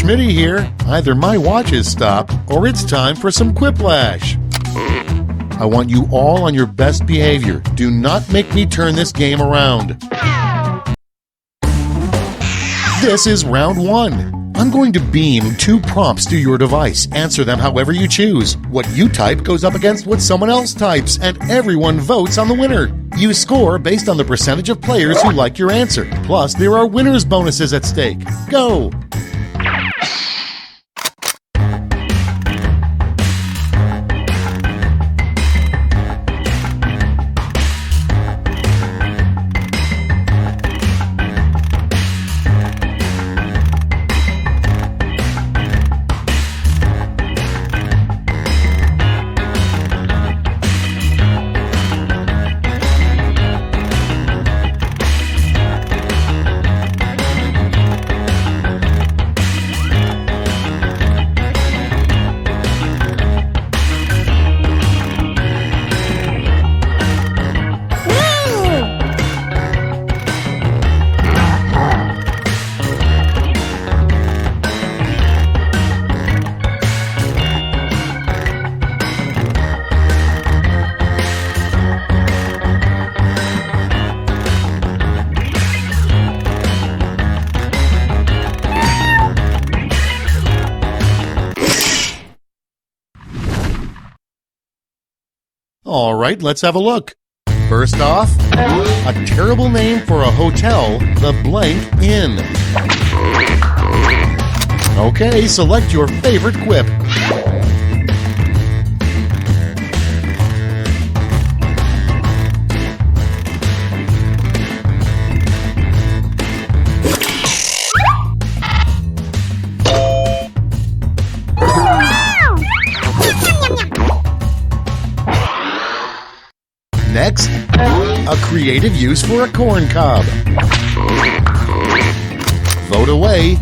Schmitty here. Either my watch is stopped or it's time for some quiplash. I want you all on your best behavior. Do not make me turn this game around. This is round 1. I'm going to beam 2 prompts to your device. Answer them however you choose. What you type goes up against what someone else types, and everyone votes on the winner. You score based on the percentage of players who like your answer. Plus, there are winners' bonuses at stake. Go! All right, let's have a look. First off, a terrible name for a hotel, the Blank Inn. Okay, select your favorite quip. Next, a creative use for a corn cob. Vote away.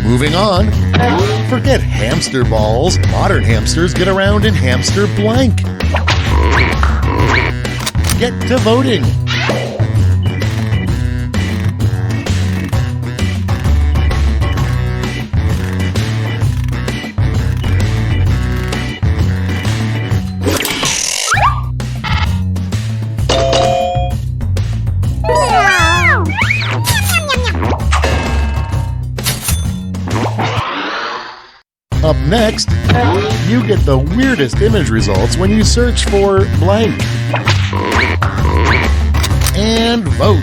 Moving on, forget hamster balls. Modern hamsters get around in hamster blank. Get to voting. Up next, you get the weirdest image results when you search for blank. And vote.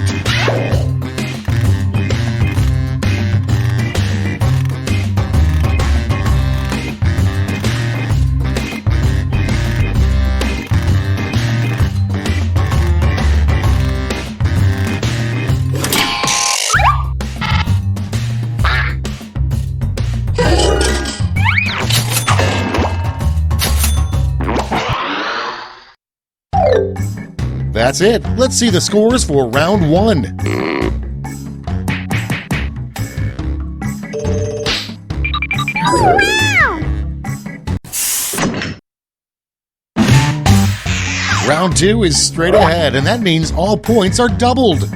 That's it. Let's see the scores for round 1. Wow! Round 2 is straight ahead, and that means all points are doubled.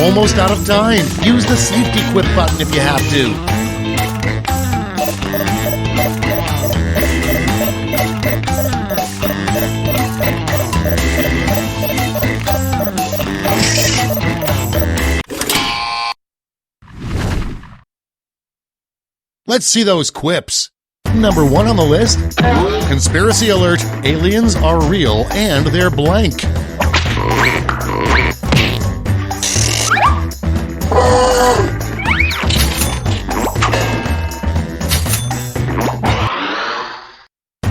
almost out of time. Use the safety quit button if you have to. Let's see those quips. Number 1 on the list, conspiracy alert, aliens are real and they're blank.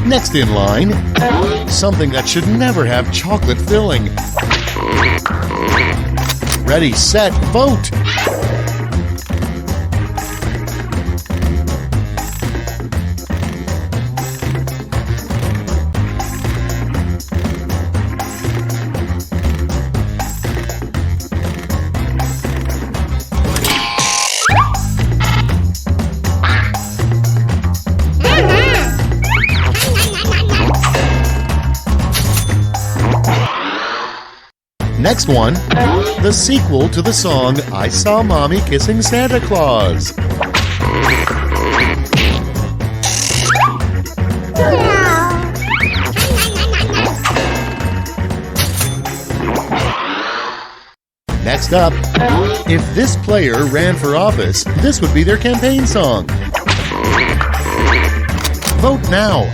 Next in line, something that should never have chocolate filling. Ready, set, vote! Next one, the sequel to the song I Saw Mommy Kissing Santa Claus. Next up, if this player ran for office, this would be their campaign song. Vote now.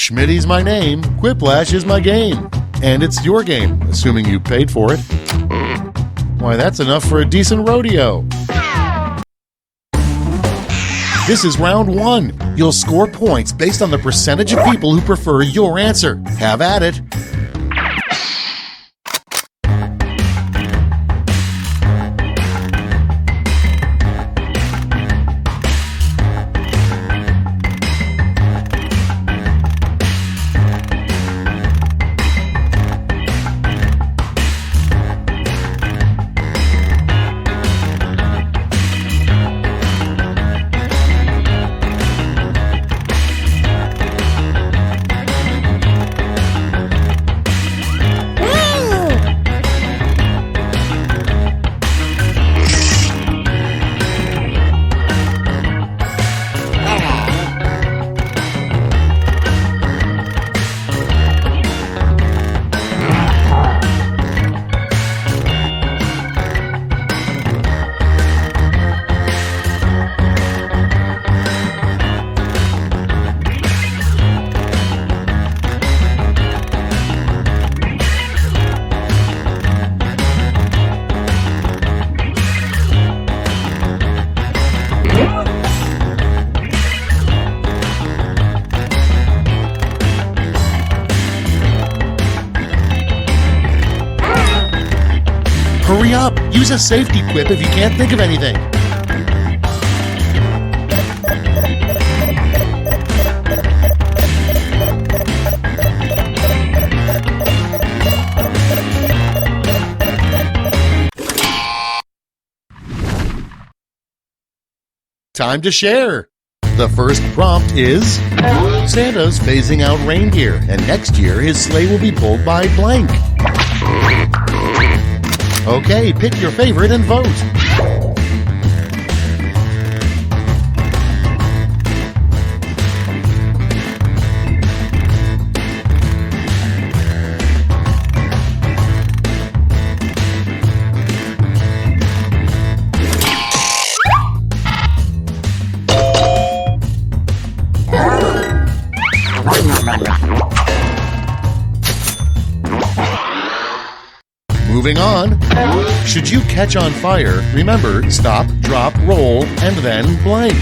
Schmitty's my name, Quiplash is my game. And it's your game, assuming you paid for it. Why, that's enough for a decent rodeo. This is round 1. You'll score points based on the percentage of people who prefer your answer. Have at it. Hurry up! Use a safety quip if you can't think of anything. Time to share. The first prompt is Santa's phasing out reindeer, and next year his sleigh will be pulled by blank. Okay, pick your favorite and vote. Moving on. Should you catch on fire, remember, stop, drop, roll, and then blank.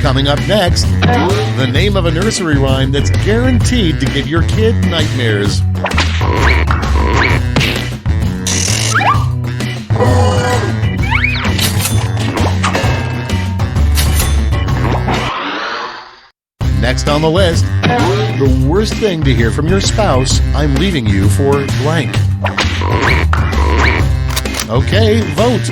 Coming up next, the name of a nursery rhyme that's guaranteed to give your kid nightmares. Next on the list, the worst thing to hear from your spouse, I'm leaving you for blank. Okay, vote.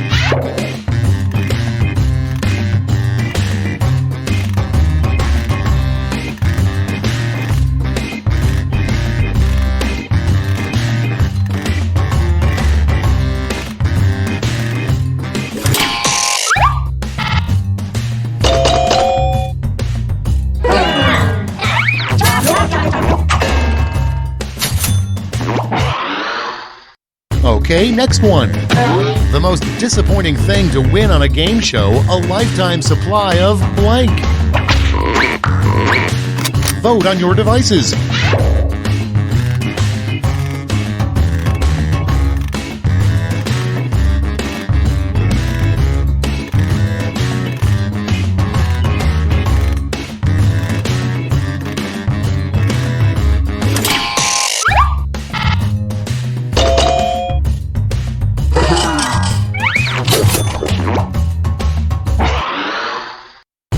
Okay, next one. The most disappointing thing to win on a game show, a lifetime supply of blank. Vote on your devices.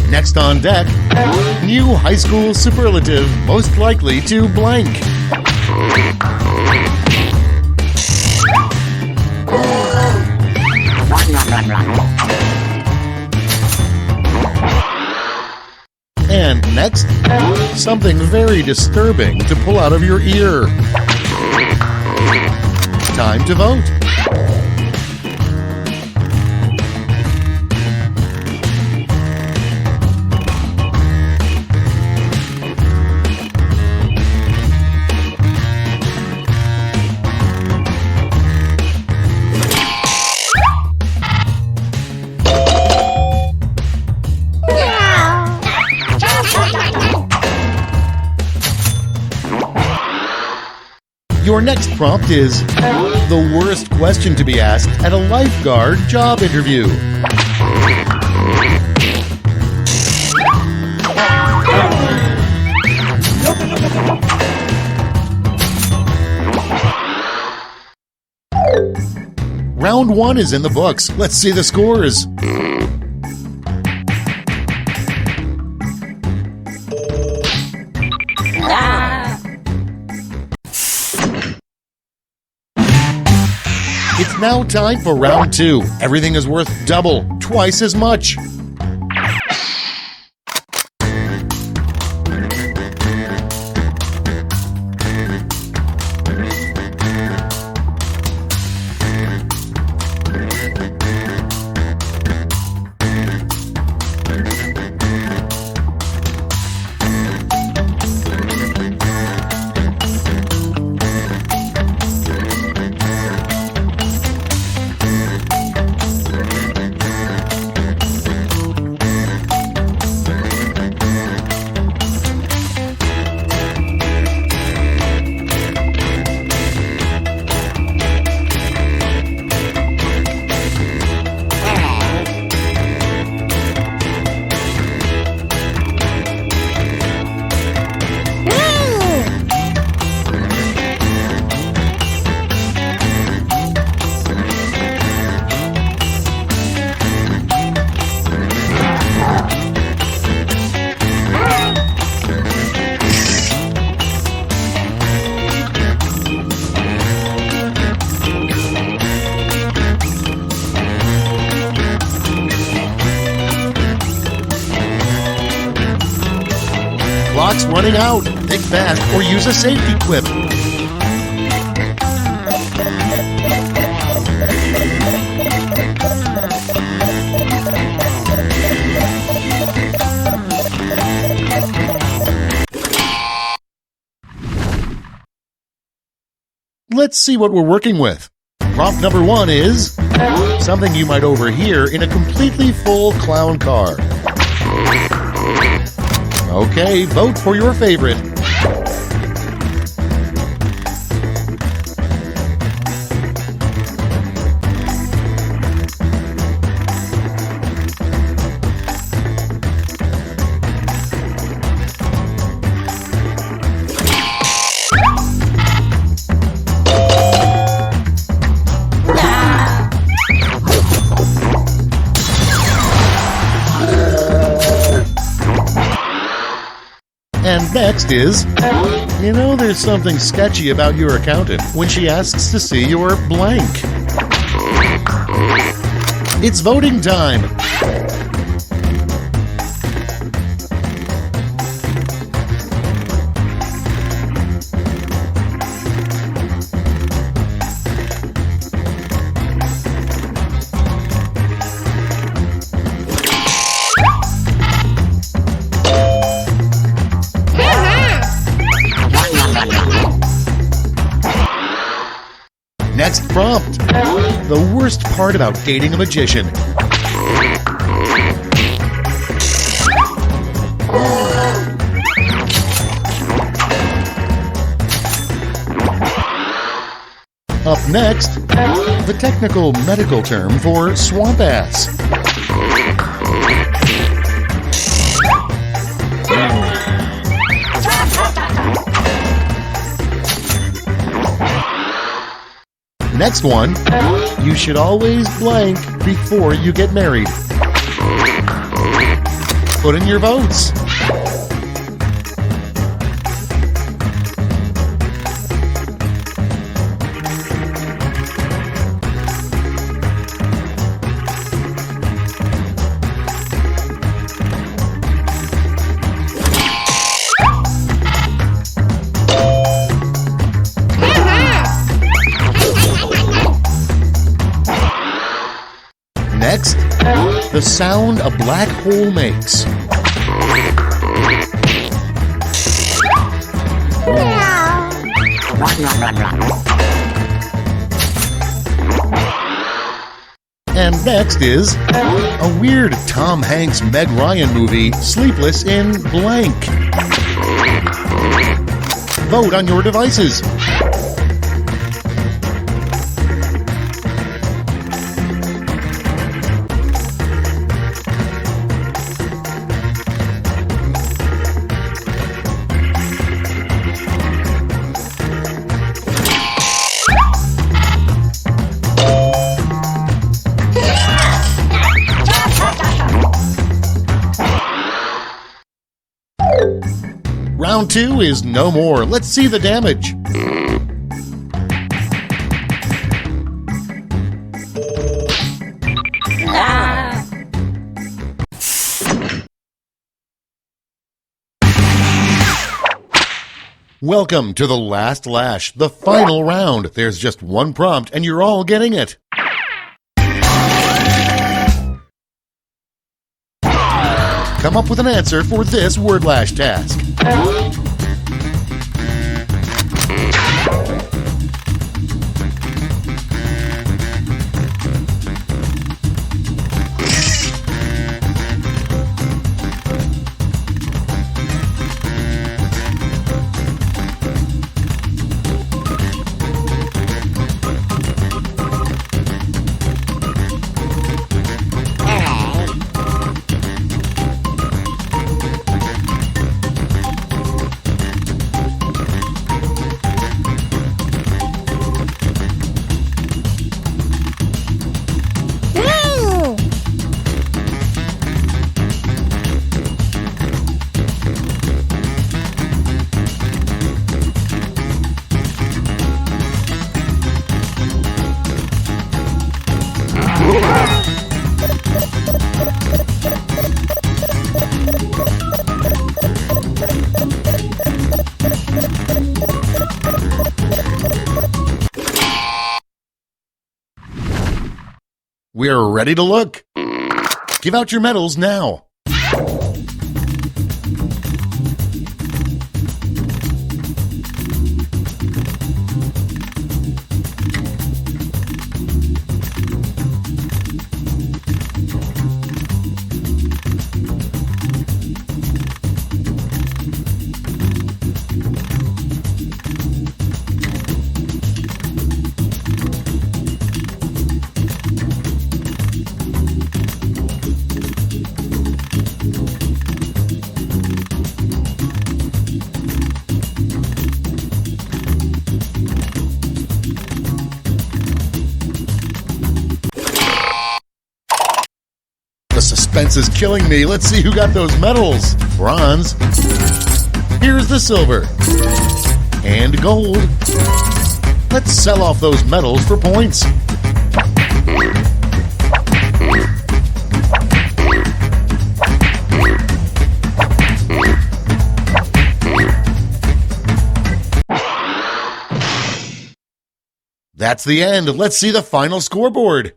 Next on deck, new high school superlative most likely to blank. And next, something very disturbing to pull out of your ear. Time to vote. Your next prompt is the worst question to be asked at a lifeguard job interview. Round 1 is in the books. Let's see the scores. It's now time for round 2. Everything is worth double, twice as much. running out. Think fast or use a safety quip. Let's see what we're working with. Prompt number 1 is something you might overhear in a completely full clown car. Okay, vote for your favorite. And next is, you know, there's something sketchy about your accountant when she asks to see your blank. It's voting time. Next prompt. The worst part about dating a magician. Up next, the technical medical term for swamp ass. Next one, you should always blank before you get married. Put in your votes. Next, the sound a black hole makes. And next is a weird Tom Hanks Meg Ryan movie, Sleepless in Blank. Vote on your devices. Round 2 is no more. Let's see the damage. Welcome to the last lash, the final round. There's just one prompt and you're all getting it. Come up with an answer for this word lash task. We're ready to look. Give out your medals now. The suspense is killing me. Let's see who got those medals. Bronze. Here's the silver. And gold. Let's sell off those medals for points. That's the end. Let's see the final scoreboard.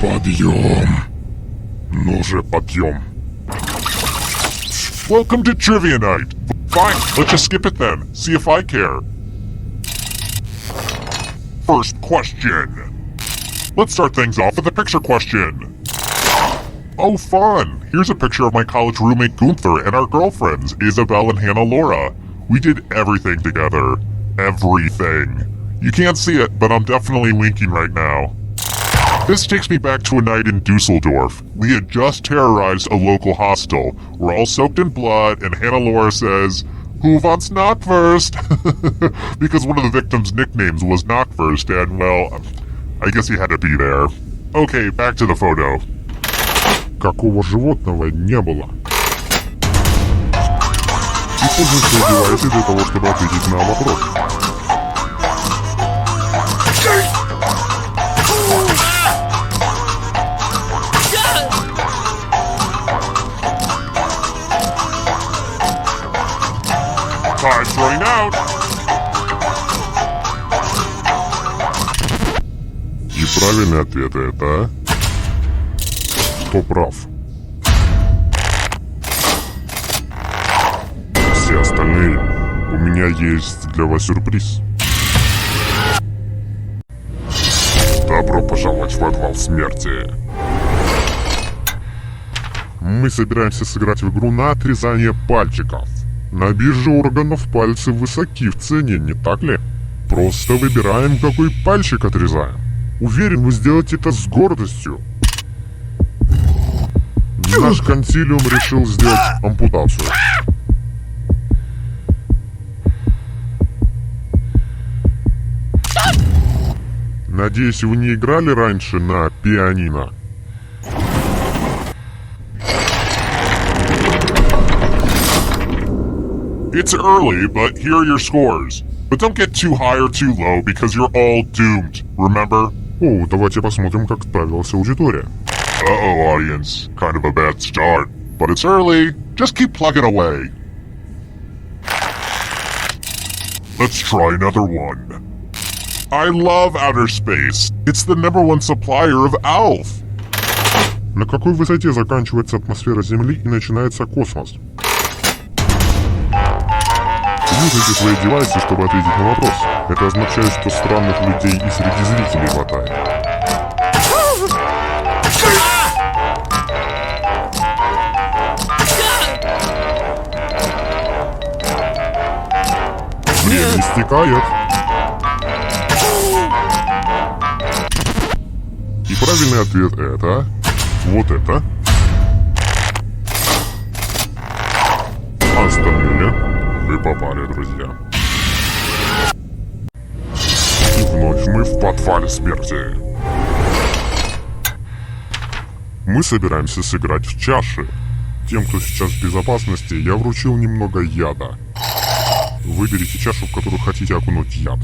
Подъем. Ну же, подъем. Welcome to Trivia Night. Fine, let's just skip it then. See if I care. First question. Let's start things off with a picture question. Oh, fun! Here's a picture of my college roommate Gunther and our girlfriends, Isabel and Hannah Laura. We did everything together. Everything. You can't see it, but I'm definitely winking right now. This takes me back to a night in Dusseldorf. We had just terrorized a local hostel. We're all soaked in blood, and Hannah Laura says, "Who wants Knockwurst?" Because one of the victims' nicknames was Knockwurst, and well, I guess he had to be there. Okay, back to the photo. Какого животного не было? И пользуйся девайсом для того, чтобы ответить на вопрос. Time's running out. И правильный ответ это... Кто прав? Все остальные. У меня есть для вас сюрприз. Добро пожаловать в подвал смерти. Мы собираемся сыграть в игру на отрезание пальчиков. На бирже органов пальцы высоки в цене, не так ли? Просто выбираем, какой пальчик отрезаем. Уверен, вы сделаете это с гордостью. Наш консилиум решил сделать ампутацию. Надеюсь, вы не играли раньше на пианино. It's early, but here are your scores. But don't get too high or too low because you're all doomed, remember? О, давайте посмотрим, как справилась аудитория. Uh-oh, audience. Kind of a bad start. But it's early. Just keep plugging away. Let's try another one. I love outer space. It's the #1 supplier of ALF. На какой высоте заканчивается атмосфера Земли и начинается космос? Юзайте свои девайсы, чтобы ответить на вопрос. Это означает, что странных людей и среди зрителей хватает. Время истекает. И правильный ответ это... Вот это. Остальные... Вы попали, друзья. И вновь мы в подвале смерти. Мы собираемся сыграть в чаши. Тем, кто сейчас в безопасности, я вручил немного яда. Выберите чашу, в которую хотите окунуть яд.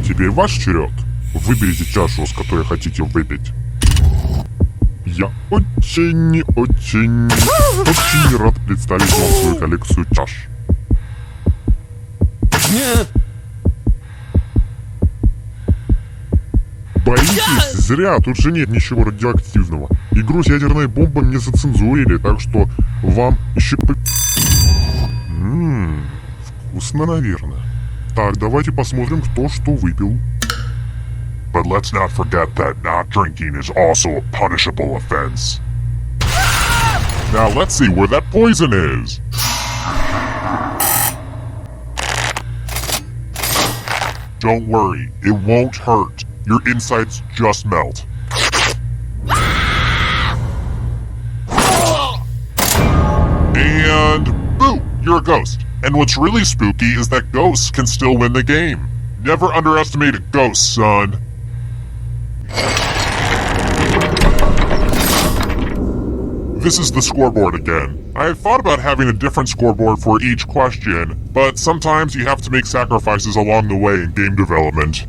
Теперь ваш черед. Выберите чашу, с которой хотите выпить. Я очень рад представить вам свою коллекцию чаш. Нет! Боитесь? Зря, тут же нет ничего радиоактивного. Игру с ядерной бомбой не зацензурили, так что вам еще... Вкусно, наверное. Так, давайте посмотрим, кто что выпил. But let's not forget that not drinking is also a punishable offense. Now let's see where that poison is. Don't worry, it won't hurt. Your insides just melt. And boo, you're a ghost. And what's really spooky is that ghosts can still win the game. Never underestimate a ghost, son. This is the scoreboard again. I had thought about having a different scoreboard for each question, but sometimes you have to make sacrifices along the way in game development.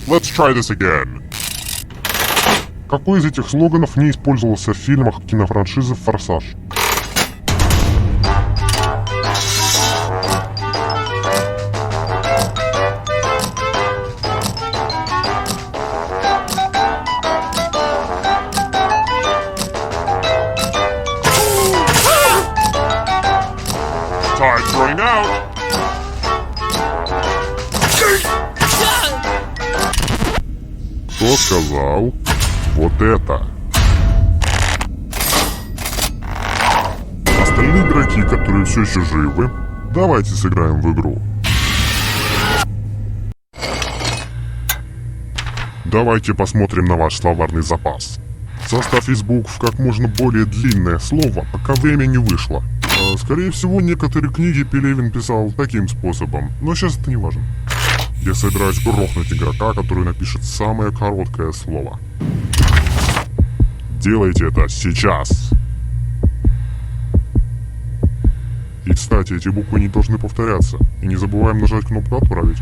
Let's try this again. Какой из этих слоганов не использовался в фильмах кинофраншизы «Форсаж»? Try throwing out. Кто сказал? Вот это. Остальные игроки, которые все еще живы, давайте сыграем в игру. Давайте посмотрим на ваш словарный запас. Составь из букв как можно более длинное слово, пока время не вышло. Скорее всего, некоторые книги Пелевин писал таким способом, но сейчас это не важно. Я собираюсь грохнуть игрока, который напишет самое короткое слово. Делайте это сейчас. И, кстати, эти буквы не должны повторяться. И не забываем нажать кнопку «Отправить».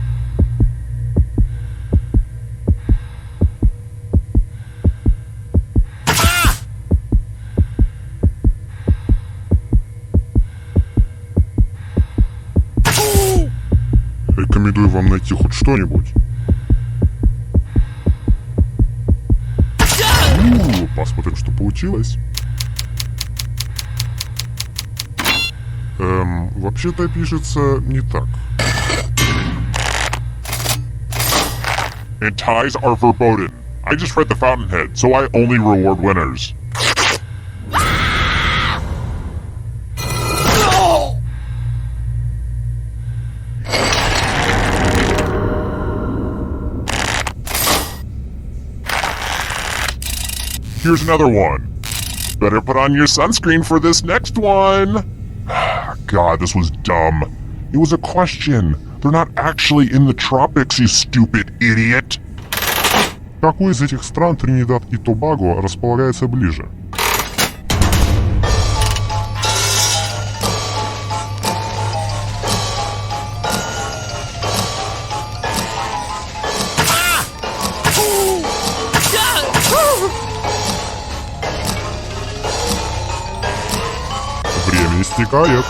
Рекомендую вам найти хоть что-нибудь. Посмотрим, что получилось. Вообще-то пишется не так. And ties are verboten. I just read the fountainhead, so I only reward winners. Here's another one. Better put on your sunscreen for this next one. God, this was dumb. It was a question. They're not actually in the tropics, you stupid idiot. Какой из этих стран Тринидад и Тобаго располагается ближе? Время истекает.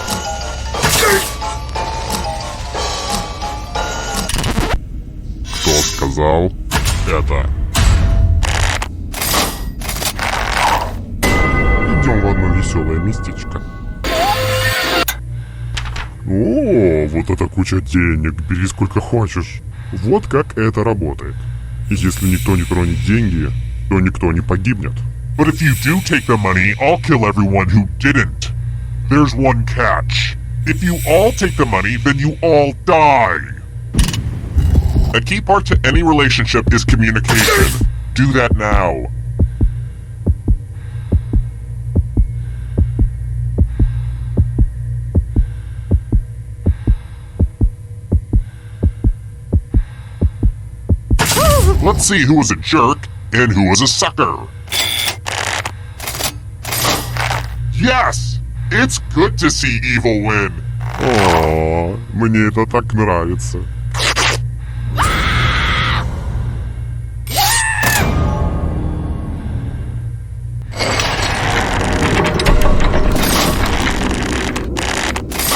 Кто сказал это? Идем в одно веселое местечко. О, вот это куча денег, бери сколько хочешь. Вот как это работает. И если никто не тронет деньги, то никто не погибнет. But if you do take the money, I'll kill everyone who didn't. There's one catch. If you all take the money, then you all die. A key part to any relationship is communication. Do that now. Let's see who was a jerk and who was a sucker. Yes! It's good to see evil win. О, мне это так нравится.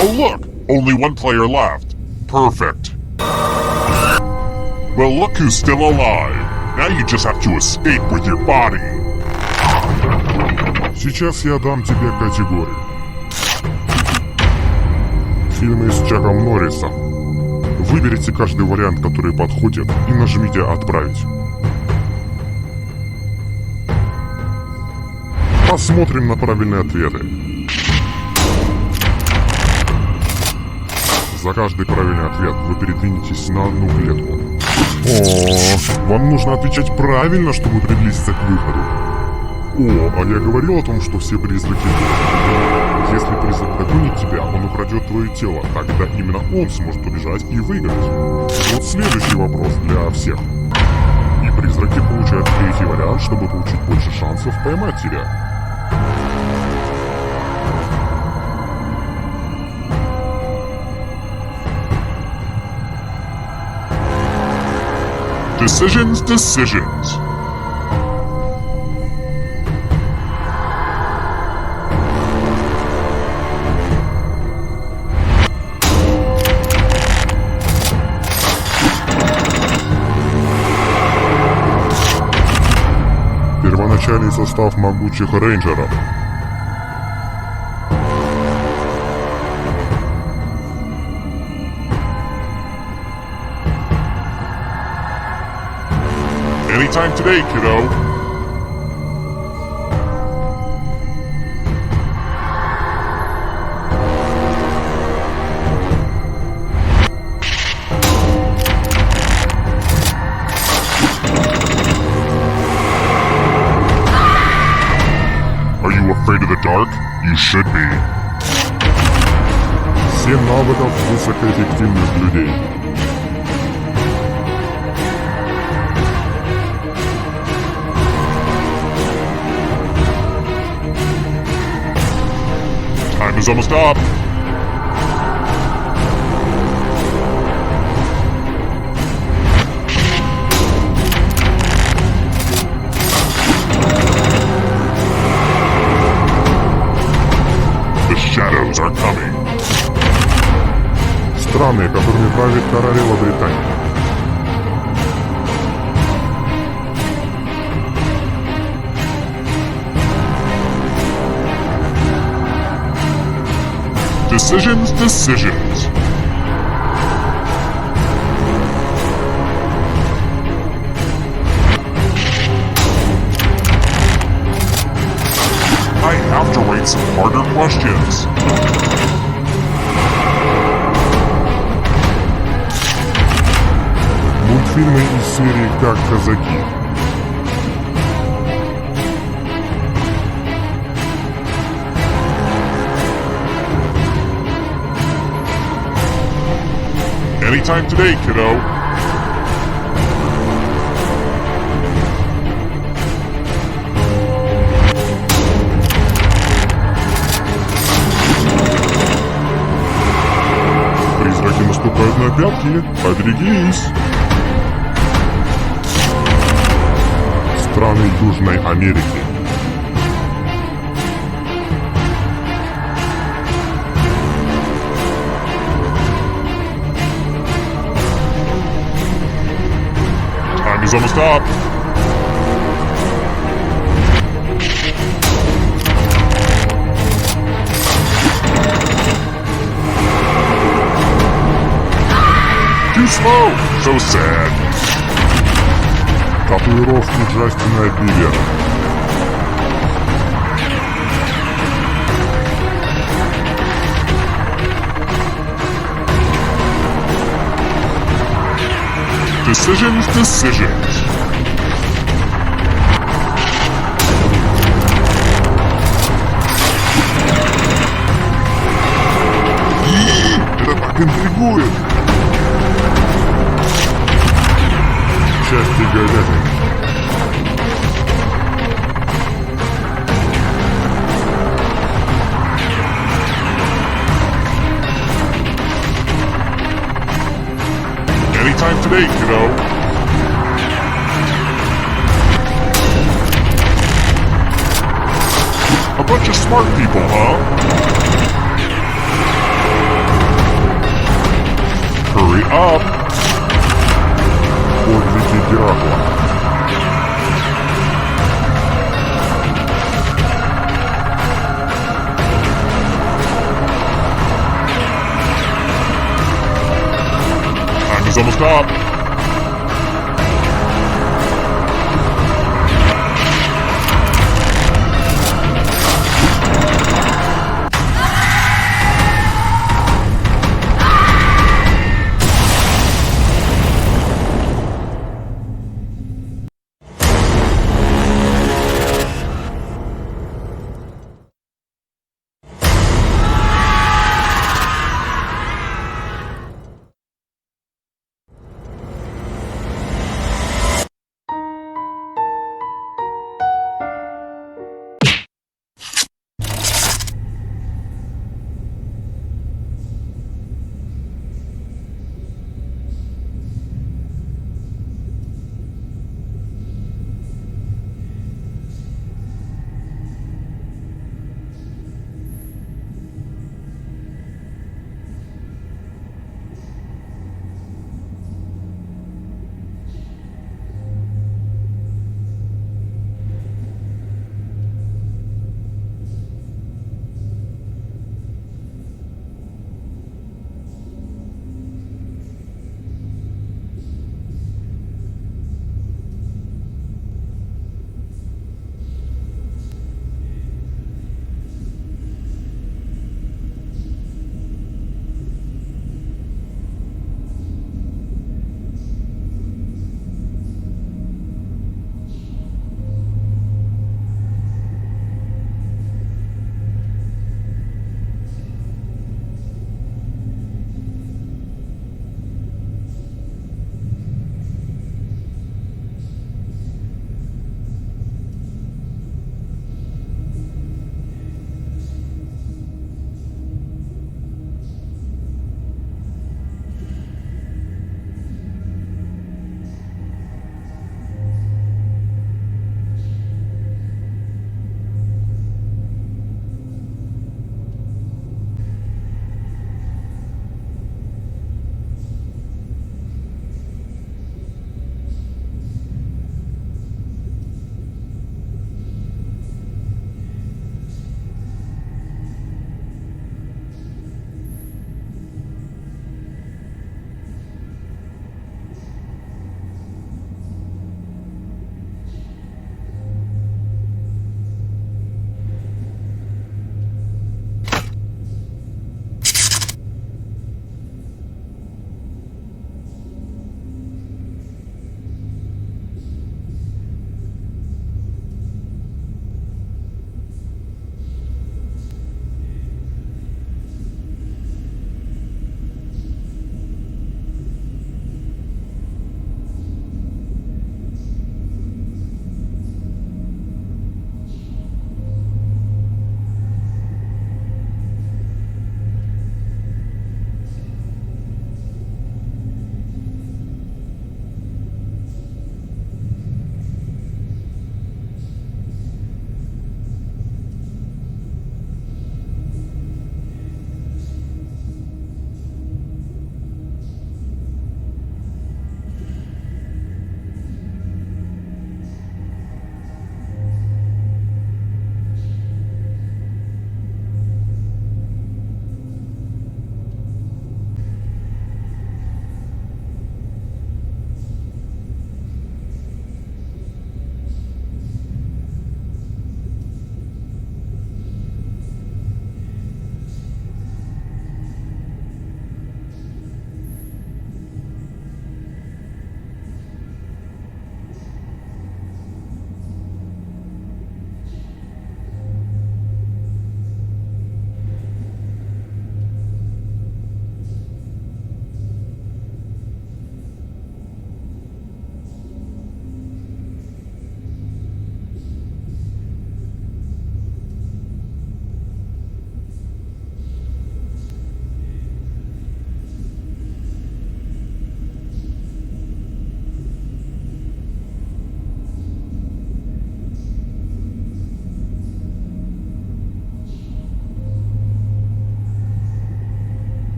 Oh look! Only one player left. Perfect. Well, look who's still alive. Now you just have to escape with your body. Сейчас я дам тебе категорию. Фильмы с Чаком Норрисом. Выберите каждый вариант, который подходит, и нажмите «Отправить». Посмотрим на правильные ответы. За каждый правильный ответ вы передвинетесь на одну клетку. О, вам нужно отвечать правильно, чтобы приблизиться к выходу. О, а я говорил о том, что все призраки дождь. Если призрак догонит тебя, он украдет твое тело. Тогда именно он сможет убежать и выиграть. Вот следующий вопрос для всех. И призраки получают третий вариант, чтобы получить больше шансов поймать тебя. Decisions. Первоначальный состав могучих рейнджеров. Anytime today, kiddo. Are you afraid of the dark? You should be. 7 навыков высокоэффективных людей. Time is almost up. The shadows are coming. Страны, которыми правит королева Британии. Decisions. I have to write some harder questions. Мультфильмы из серии «Как казаки». Anytime today, kiddo. Призраки наступают на пятки. Поберегись. Страны Южной Америки. Time is almost up. Too slow. So sad. Татуировки Джастина Бибера. Decisions. Это так интригует. Части говядины. Anytime today, kiddo. A bunch of smart people, huh? Hurry up. Подвиги Геракла. Time is almost up.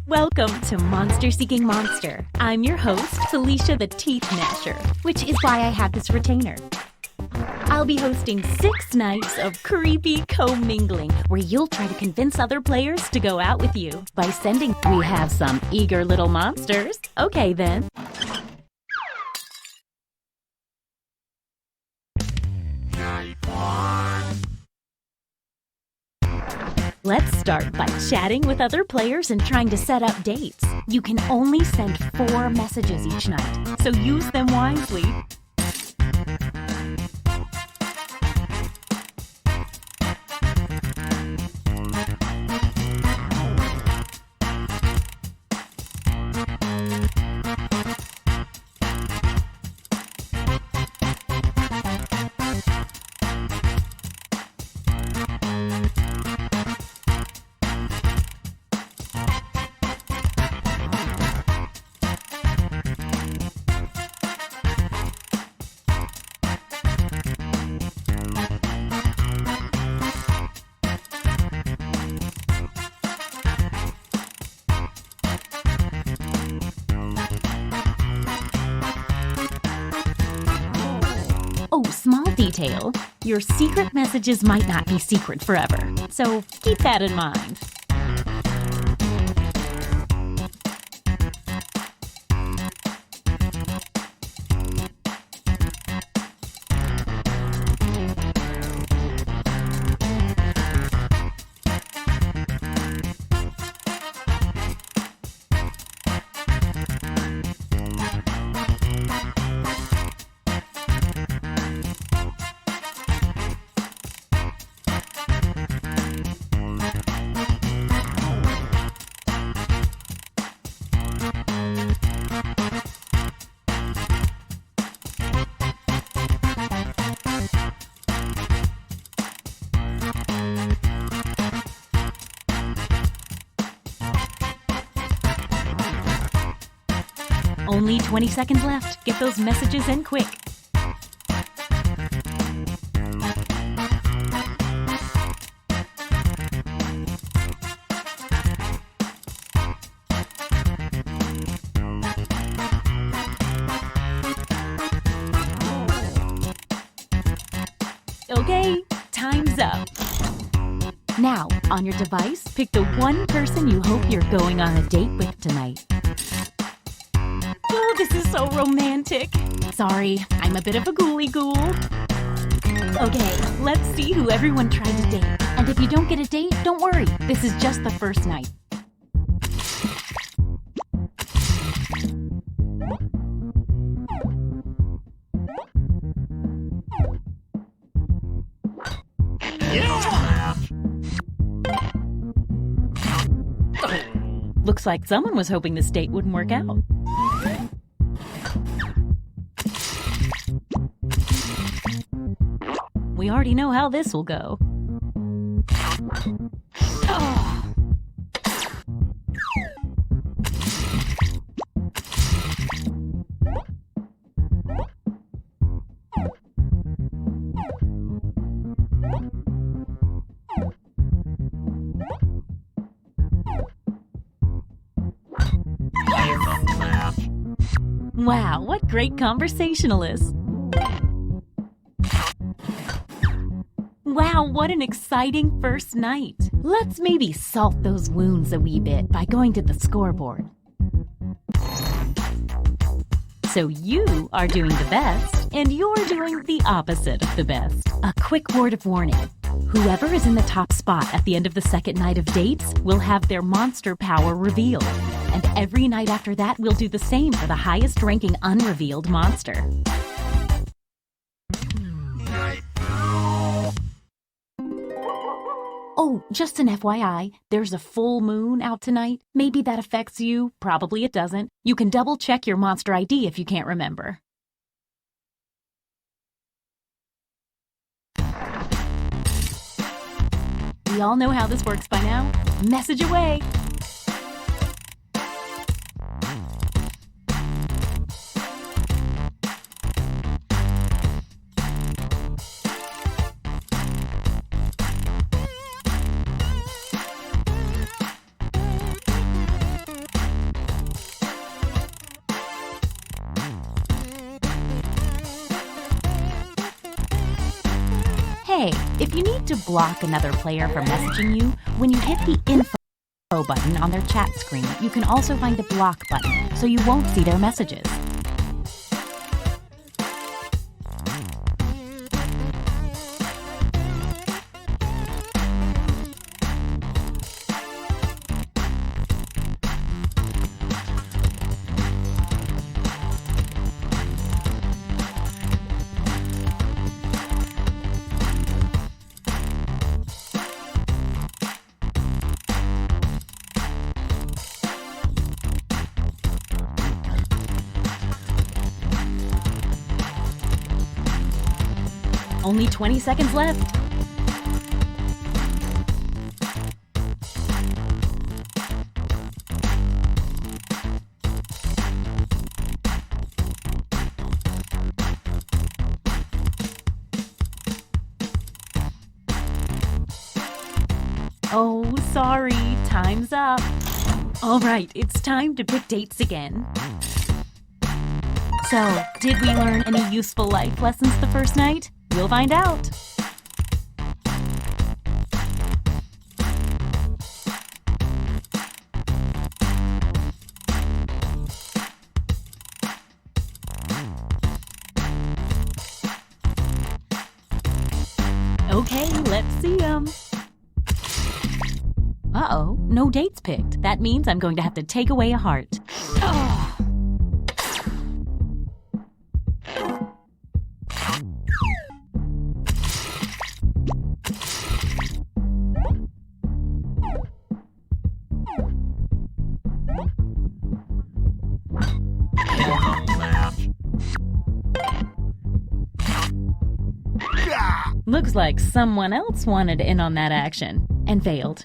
Welcome to Monster Seeking Monster. I'm your host, Felicia the Teeth Gnasher, which is why I have this retainer. I'll be hosting 6 nights of creepy commingling where you'll try to convince other players to go out with you by sending. We have some eager little monsters. Okay then. Let's start by chatting with other players and trying to set up dates. You can only send 4 messages each night, so use them wisely. Oh, small detail. Your secret messages might not be secret forever, so keep that in mind. Only 20 seconds left. Get those messages in quick. Okay, time's up. Now, on your device, pick the one person you hope you're going on a date with tonight. Oh, this is so romantic. Sorry, I'm a bit of a ghoulie ghoul. Okay, let's see who everyone tried to date. And if you don't get a date, don't worry. This is just the first night. Looks like someone was hoping this date wouldn't work out. We already know how this will go. Oh. Wow, what great conversationalists! Wow, what an exciting first night! Let's maybe salt those wounds a wee bit by going to the scoreboard. So you are doing the best, and you're doing the opposite of the best. A quick word of warning. Whoever is in the top spot at the end of the second night of dates will have their monster power revealed. And every night after that, we'll do the same for the highest ranking unrevealed monster. Oh, just an FYI, there's a full moon out tonight. Maybe that affects you, probably it doesn't. You can double check your monster ID if you can't remember. We all know how this works by now. Message away! Hey, if you need to block another player from messaging you, when you hit the info button on their chat screen, you can also find a block button, so you won't see their messages. Only 20 seconds left. Oh, sorry, time's up. All right, it's time to pick dates again. So, did we learn any useful life lessons the first night? We'll find out. Okay, let's see 'em. Uh-oh, no dates picked. That means I'm going to have to take away a heart. Oh. Looks like someone else wanted in on that action and failed.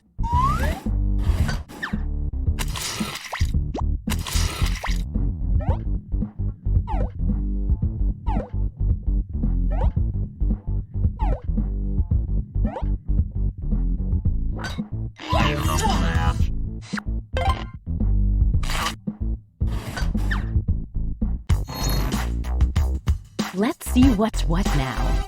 Let's see what's what now.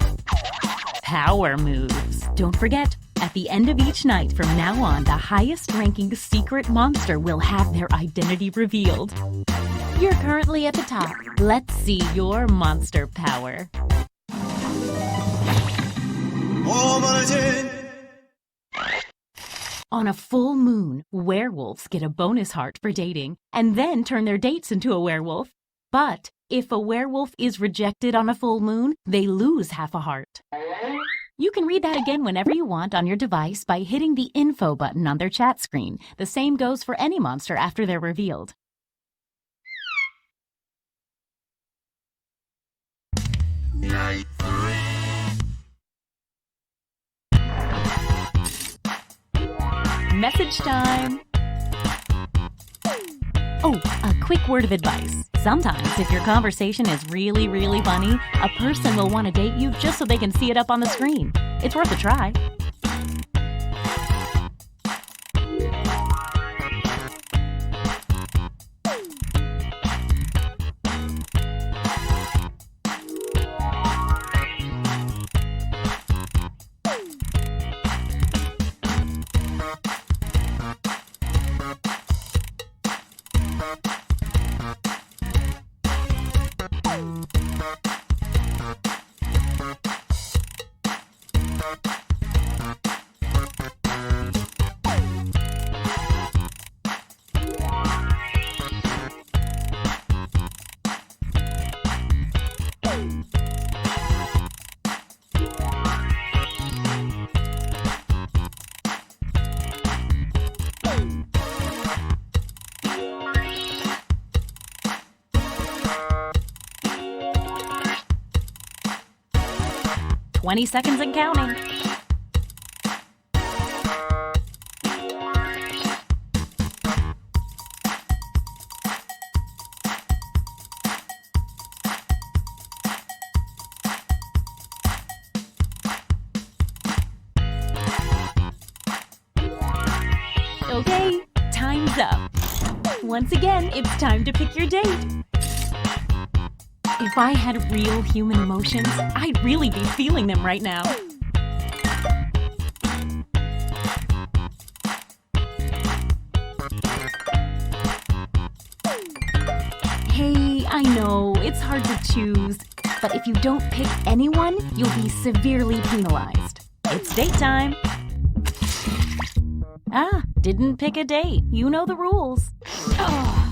Power moves. Don't forget, at the end of each night from now on, the highest ranking secret monster will have their identity revealed. You're currently at the top. Let's see your monster power. On a full moon, werewolves get a bonus heart for dating and then turn their dates into a werewolf. But if a werewolf is rejected on a full moon, they lose half a heart. You can read that again whenever you want on your device by hitting the info button on their chat screen. The same goes for any monster after they're revealed. Message time! Oh, a quick word of advice. Sometimes, if your conversation is really, really funny, a person will want to date you just so they can see it up on the screen. It's worth a try. "20 seconds and counting." Okay, time's up. Once again, it's time to pick your date. If I had real human emotions, I'd really be feeling them right now. Hey, I know, it's hard to choose, but if you don't pick anyone, you'll be severely penalized. It's date time. Ah, didn't pick a date. You know the rules. Oh.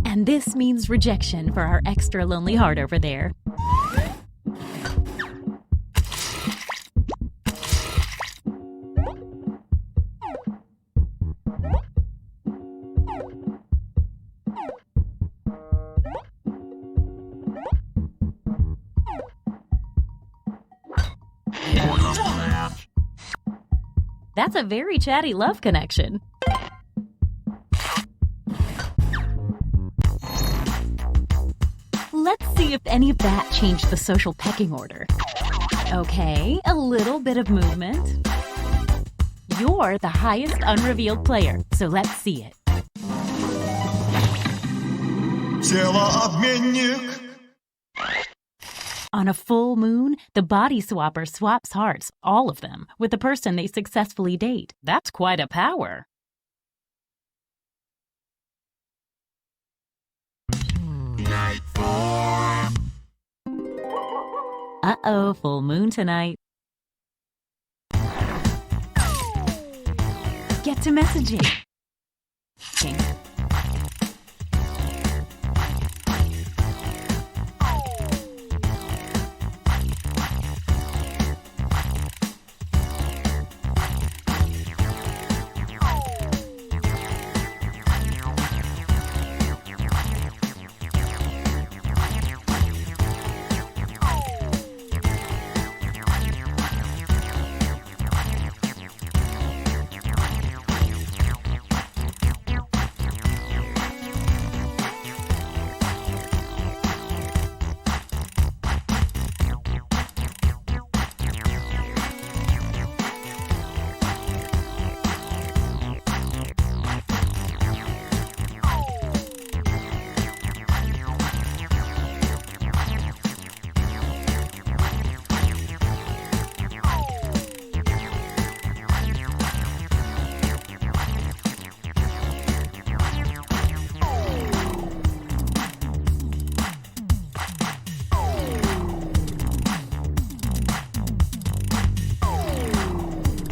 And this means rejection for our extra lonely heart over there. That's a very chatty love connection. Let's see if any of that changed the social pecking order. Okay, a little bit of movement. You're the highest unrevealed player, so let's see it. On a full moon, the body swapper swaps hearts, all of them, with the person they successfully date. That's quite a power. Uh-oh, full moon tonight. Get to messaging.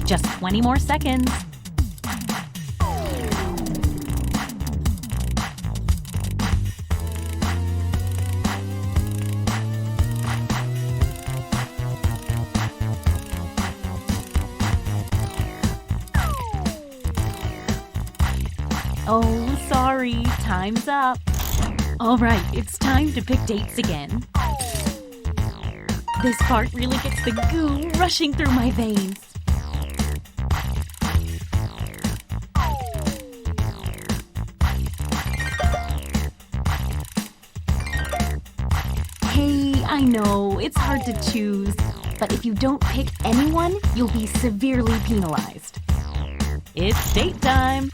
Just 20 more seconds. Oh, sorry, time's up. All right, it's time to pick dates again. This part really gets the goo rushing through my veins. Hey, I know, it's hard to choose, but if you don't pick anyone, you'll be severely penalized. It's date time!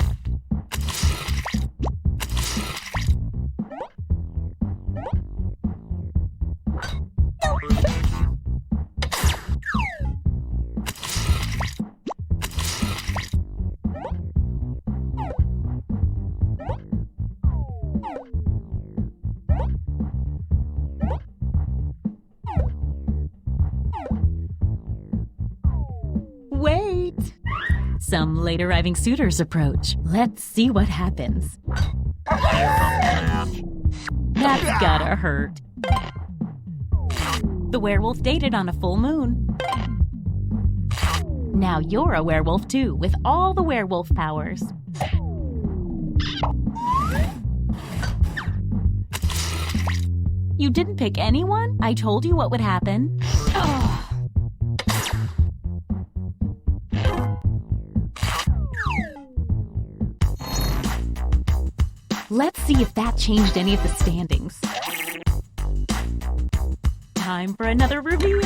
Wait! Some late arriving suitors approach. Let's see what happens. That's gotta hurt. The werewolf dated on a full moon. Now you're a werewolf too, with all the werewolf powers. You didn't pick anyone? I told you what would happen. Let's see if that changed any of the standings. Time for another reveal.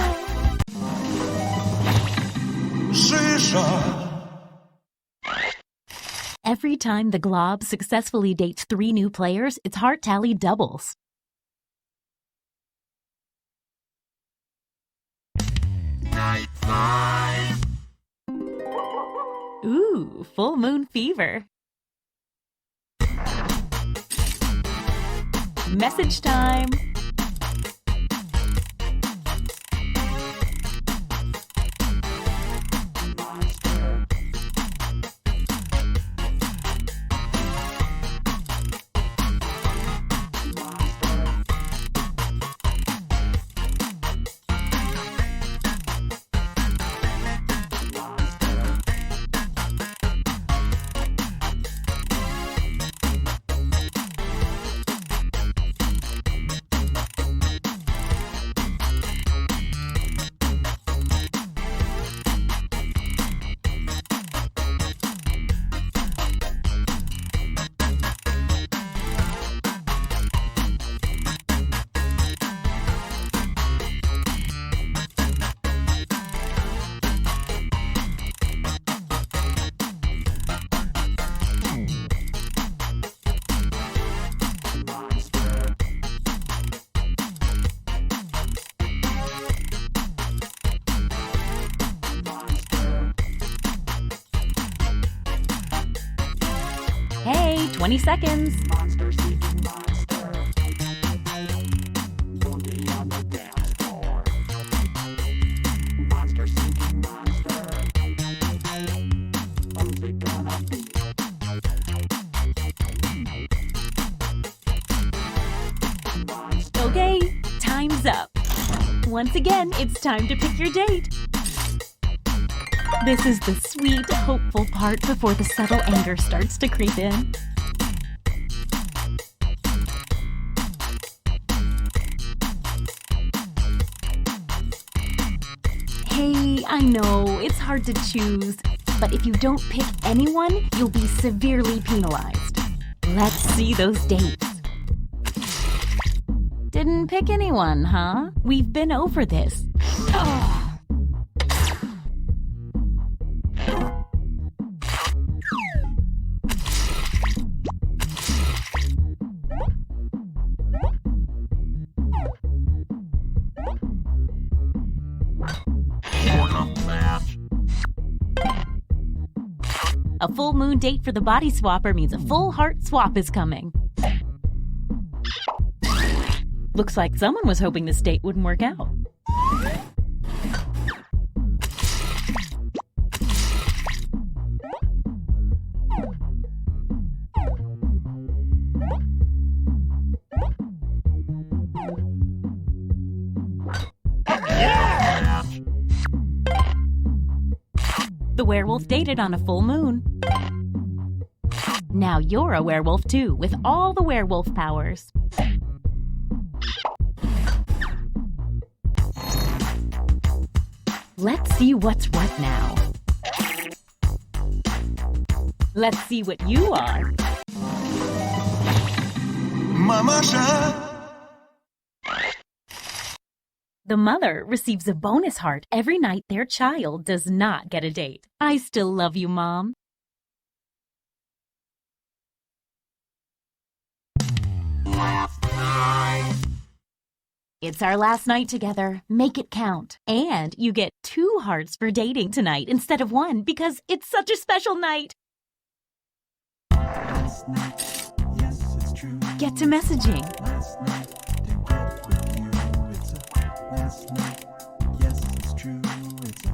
Every time the Glob successfully dates 3 new players, its heart tally doubles. Ooh, full moon fever. Message time. Hey, 20 seconds. Okay, time's up. Once again, it's time to pick your date. This is the sweet, hopeful part before the subtle anger starts to creep in. Hey, I know, it's hard to choose, but if you don't pick anyone, you'll be severely penalized. Let's see those dates. Didn't pick anyone, huh? We've been over this. A full moon date for the body swapper means a full heart swap is coming. Looks like someone was hoping this date wouldn't work out. werewolf dated on a full moon. Now you're a werewolf too, with all the werewolf powers. Let's see what's what now. Let's see what you are. Mamasha. The mother receives a bonus heart every night their child does not get a date. I still love you, Mom. It's our last night together. Make it count. And you get 2 hearts for dating tonight instead of 1 because it's such a special night. Last night, yes, it's true. Get to messaging. Last night, to get with you. It's a last night, yes, it's true. It's a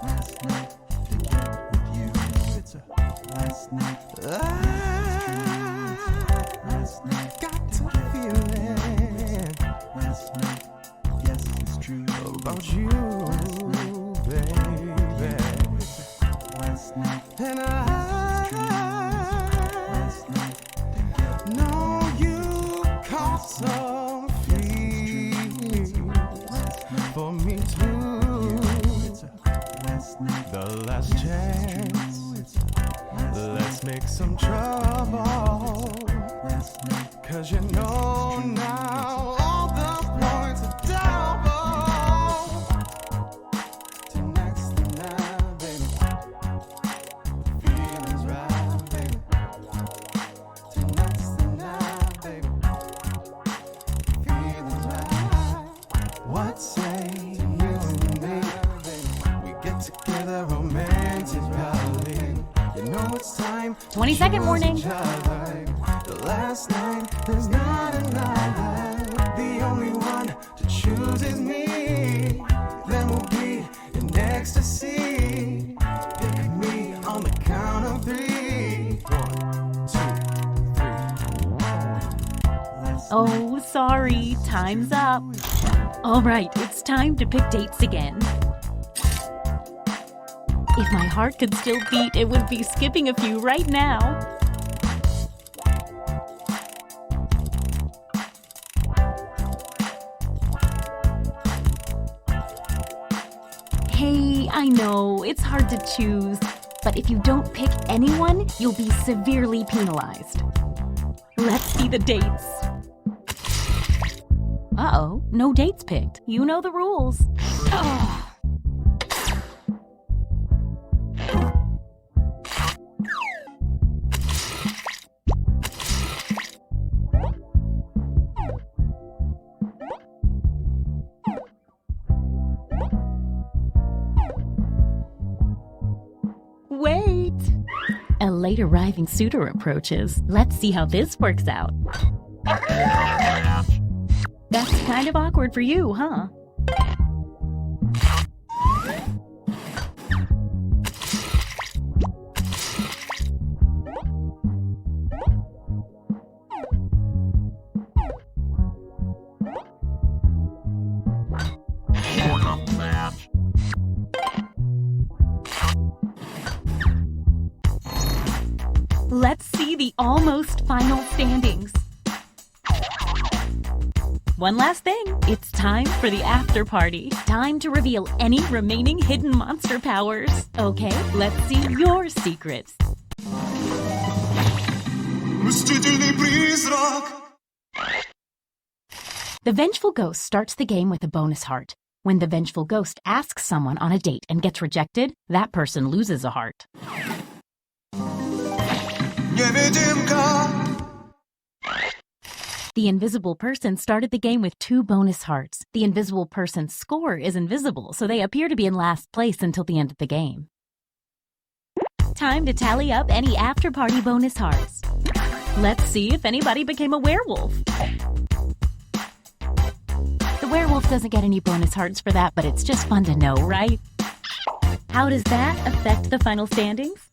last night, to get with you. It's a last night, last night, got to feel it. Last night, yes, it's true. About you, baby. Last night, and know you caught some feelings for me too. The last chance, let's make some trouble. 'Cause you know now all the points are double. Tonight's the night, baby. Feelings right, baby. Tonight's the night, baby. Feelings right. What say you and me? We get together romantically. You know it's time. 20-second warning. The last night, there's not another. The only one to choose is me. Then we'll be in ecstasy. Pick me on the count of 3. 1, 2, 3. Oh, sorry. Time's up. All right, it's time to pick dates again. If my heart could still beat, it would be skipping a few right now. Hey, I know, it's hard to choose, but if you don't pick anyone, you'll be severely penalized. Let's see the dates. Uh-oh, no dates picked. You know the rules. Oh. Wait! A late arriving suitor approaches. Let's see how this works out. That's kind of awkward for you, huh? Let's see the almost final standings. One last thing. It's time for the after party. Time to reveal any remaining hidden monster powers. Okay, let's see your secrets. The Vengeful Ghost starts the game with a bonus heart. When the Vengeful Ghost asks someone on a date and gets rejected, that person loses a heart. The invisible person started the game with 2 bonus hearts. The invisible person's score is invisible, so they appear to be in last place until the end of the game. Time to tally up any after-party bonus hearts. Let's see if anybody became a werewolf. The werewolf doesn't get any bonus hearts for that, but it's just fun to know, right? How does that affect the final standings?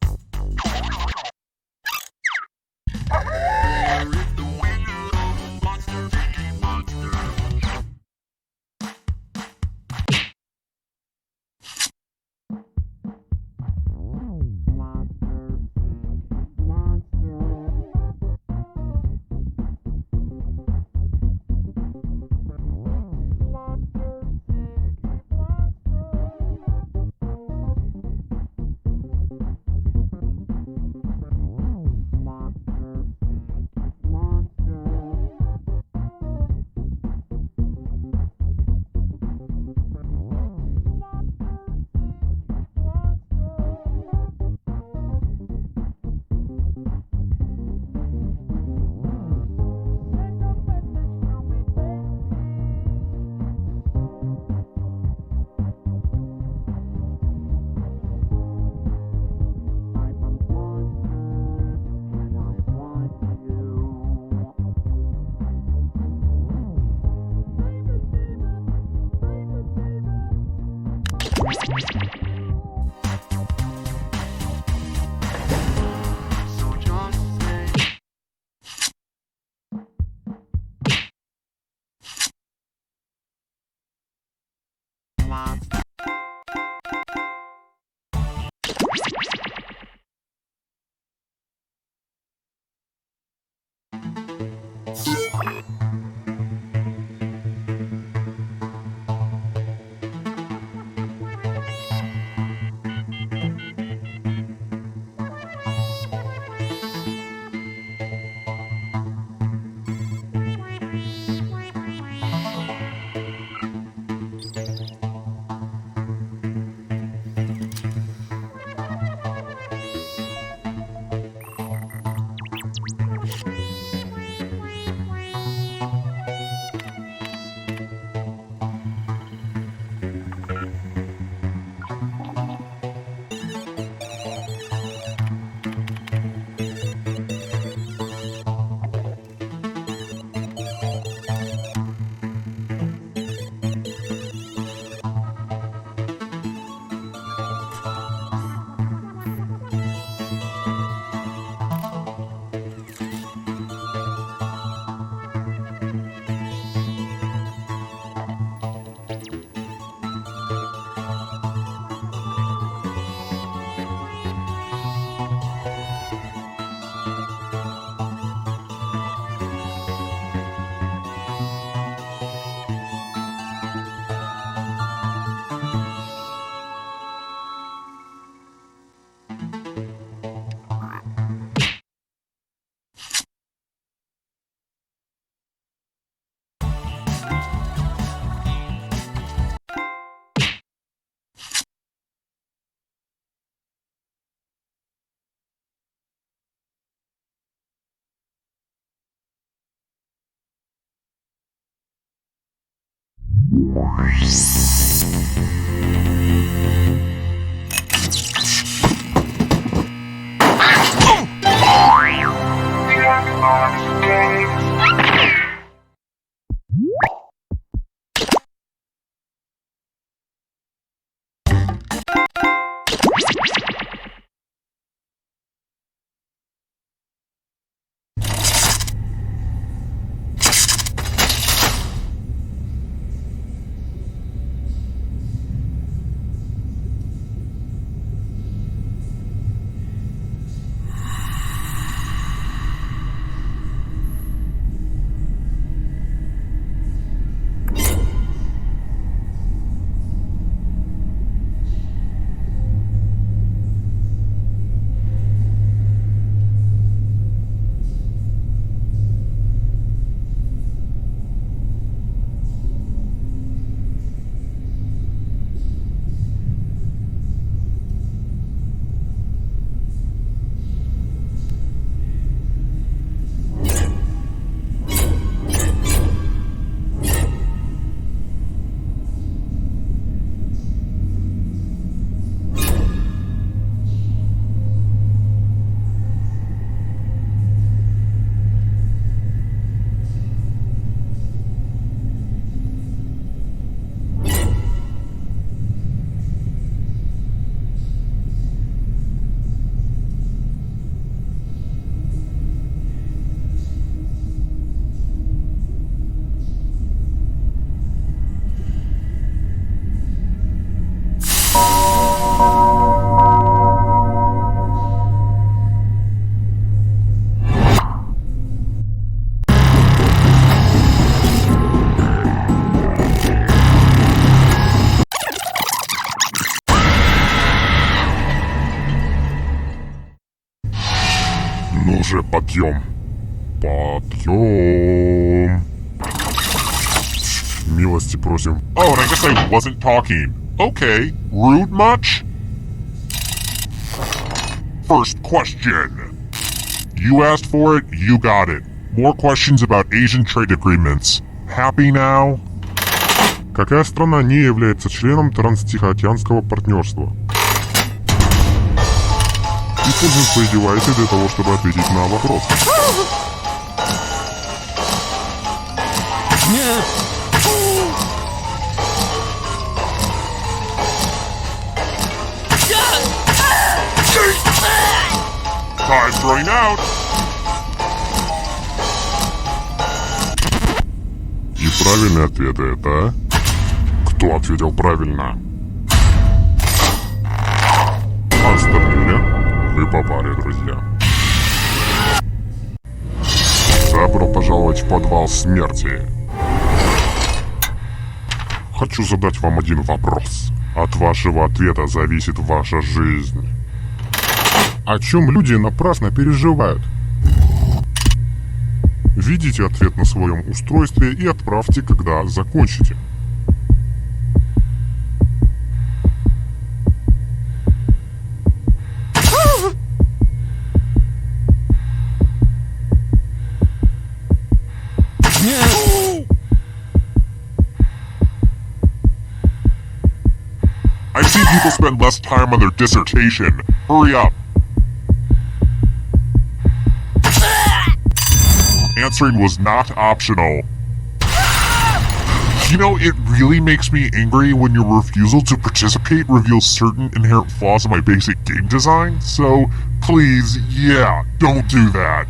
Ну же, подъем. Подъем. Милости просим. Oh, and I guess I wasn't talking. Okay, rude much? First question. You asked for it, you got it. More questions about Asian trade agreements. Happy now? Какая страна не является членом Транстихоокеанского партнерства? Используем свои девайсы для того, чтобы ответить на вопрос. Нет! Time's running out. И правильный ответ это... Кто ответил правильно? Остальные вы попали, друзья. Добро пожаловать в подвал смерти. Хочу задать вам один вопрос. От вашего ответа зависит ваша жизнь. О чем люди напрасно переживают? Введите ответ на своем устройстве и отправьте, когда закончите. I've seen people spend less time on their dissertation. Hurry up. Answering was not optional. You know, it really makes me angry when your refusal to participate reveals certain inherent flaws in my basic game design, so please, yeah, don't do that.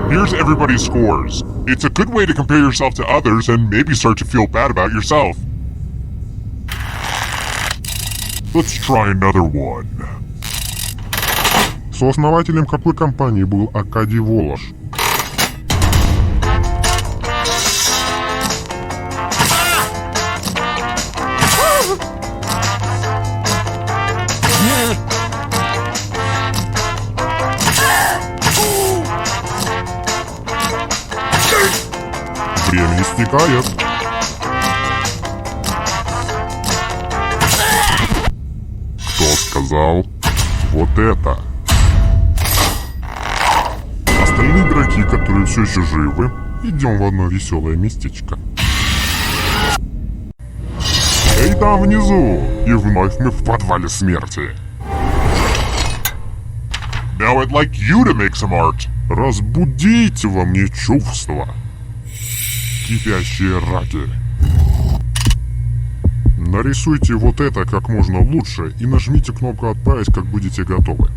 Here's everybody's scores. It's a good way to compare yourself to others and maybe start to feel bad about yourself. Let's try another one. Сооснователем какой компании был Аркадий Волош? Время истекает. Кто сказал вот это? Остальные игроки, которые все еще живы, идем в одно веселое местечко. Эй, там внизу! И вновь мы в подвале смерти. Now I'd like you to make some art. Разбудите во мне чувства. Кипящие раки. Нарисуйте вот это как можно лучше и нажмите кнопку «Отправить», как будете готовы.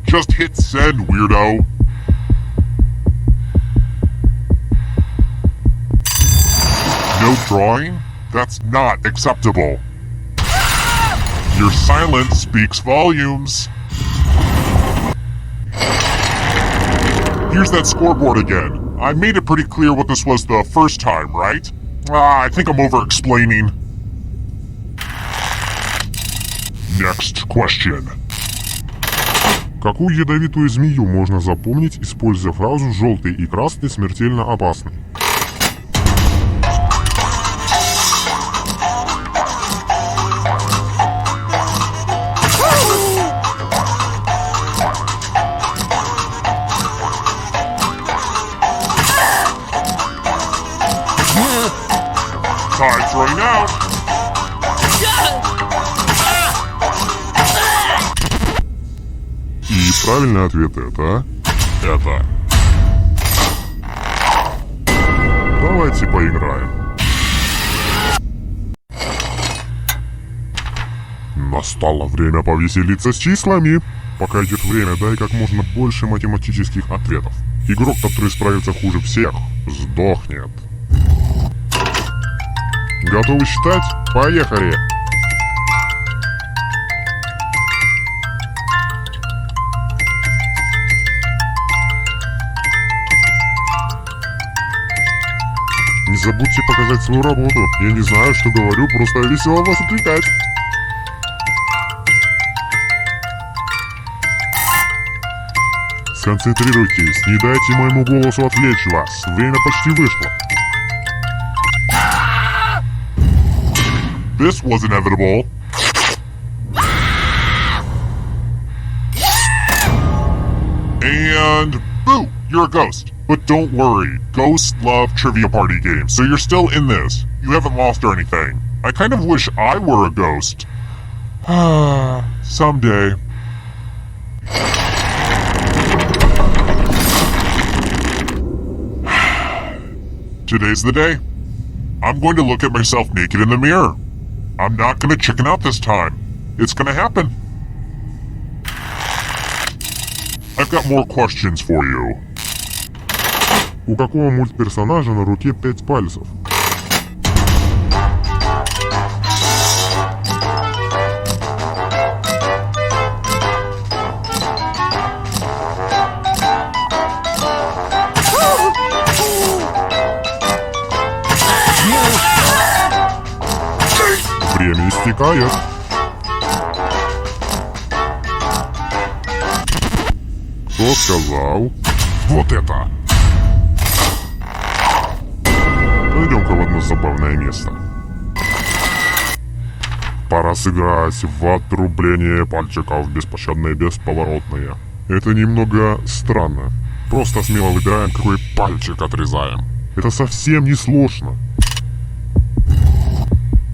Just hit send, weirdo. No drawing? That's not acceptable. Your silence speaks volumes. Here's that scoreboard again. I made it pretty clear what this was the first time, right? I think I'm over-explaining. Next question. Какую ядовитую змею можно запомнить, используя фразу «желтый и красный смертельно опасны»? Time's running out. И правильный ответ это... Давайте поиграем. Настало время повеселиться с числами. Пока идет время, дай как можно больше математических ответов. Игрок, который справится хуже всех, сдохнет. Готовы считать? Поехали! Не забудьте показать свою работу. Я не знаю, что говорю, просто весело вас отвлекать. Сконцентрируйтесь, не дайте моему голосу отвлечь вас. Время почти вышло. This was inevitable. And boo! You're a ghost. But don't worry, ghosts love trivia party games, so you're still in this. You haven't lost or anything. I kind of wish I were a ghost. Someday. Today's the day. I'm going to look at myself naked in the mirror. I'm not going to chicken out this time. It's going to happen. I've got more questions for you. У какого мультперсонажа на руке 5 пальцев? Время истекает. Кто сказал? Вот это! Пойдем-ка в одно забавное место. Пора сыграть в отрубление пальчиков беспощадное, бесповоротное. Это немного странно. Просто смело выбираем, какой пальчик отрезаем. Это совсем не сложно.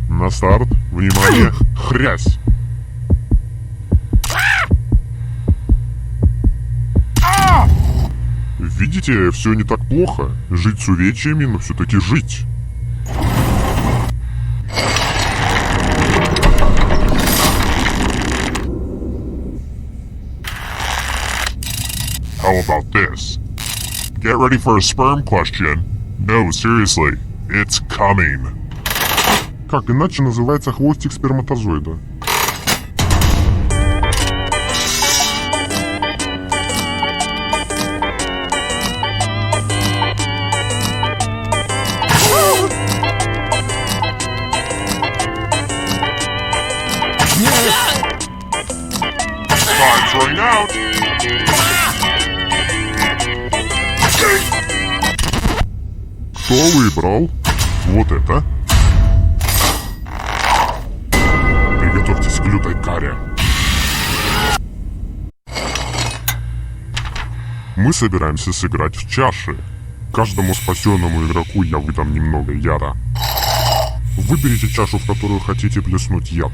На старт. Внимание. Хрясь. Видите, все не так плохо. Жить с увечьями, но все-таки жить. How about this? Get ready for a sperm question. No, seriously, it's coming. Как иначе называется хвостик сперматозоида? Time's running out. Кто выбрал? Вот это. Приготовьтесь к лютой каре. Мы собираемся сыграть в чаши. Каждому спасенному игроку я выдам немного яда. Выберите чашу, в которую хотите плеснуть яд.